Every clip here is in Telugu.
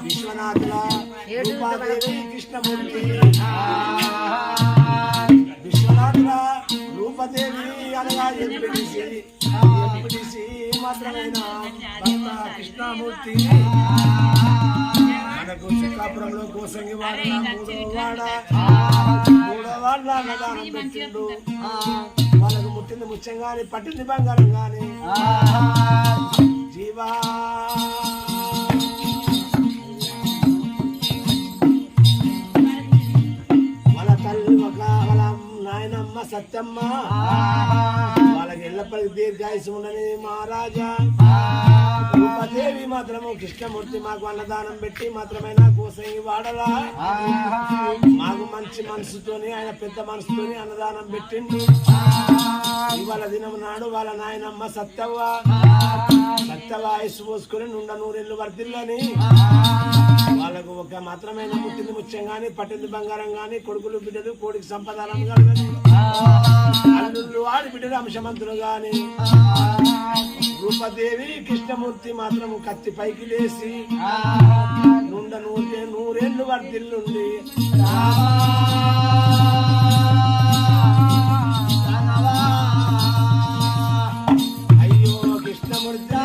విశ్వనాథుల రూపాదేవి కృష్ణమూర్తి విశ్వనాథుల రూపదేవి అనగా ఎంపిడిసి మాత్రమైన భక్త కృష్ణమూర్తి మనకు చిక్కాపురంలో కోసంగి వాడ మూడో వాడ అన్నదానం పెట్టిండు. వాళ్ళకు ముట్టింది ముత్యం గాని పట్టింది బంగారం గాని జీవా వాళ్ళ తల్లి వాళ్ళ నాయనమ్మ సత్యమ్మ వాళ్ళకి ఎల్లప్పటికీ దీర్ఘాయుసు ఉండని మహారాజా రూపదేవి మాత్రము కృష్ణమూర్తి మాకు అన్నదానం పెట్టి మాత్రమైన కోసంగి వాడలా మాకు మంచి మనసుతోని ఆయన పెద్ద మనసుతోని అన్నదానం పెట్టిండు. ఇవాళ దినం నాడు వాళ్ళ నాయనమ్మ సత్యవ్వ ఆయుసు పోసుకొని నుండ నూరెళ్ళు వర్దిల్లని వాళ్ళకు ఒక మాత్రమైన ముట్టింది ముత్యం గాని పట్టింది బంగారం గాని కొడుకులు బిడ్డలు కోడికి సంపదానం కలగని అల్లుళ్ళు ఆడి బిడ్డలు అంశమంతులు గాని రూపదేవి కృష్ణమూర్తి మాత్రము కత్తి పైకి లేసి నుండ నూరేళ్ళు వర్దిల్లుండి అయ్యో కృష్ణమూర్తి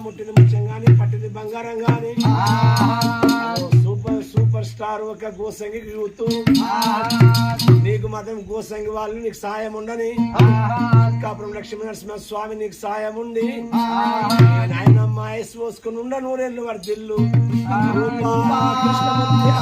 ముట్టిన ముత్యం గాని పట్టింది బంగారం గాని సూపర్ స్టార్ ఒక గోసంగి యూత్ నీకు మాత్రం గోసంగి వాళ్ళు నీకు సాయం ఉండని కాపురం లక్ష్మీ నరసింహ స్వామి నీకు సాయం ఉండి నాయనమ్మ ఐస్ పోసుకుని ఉండ నూరేళ్ళు వర్దిల్లు కృష్ణమూర్తి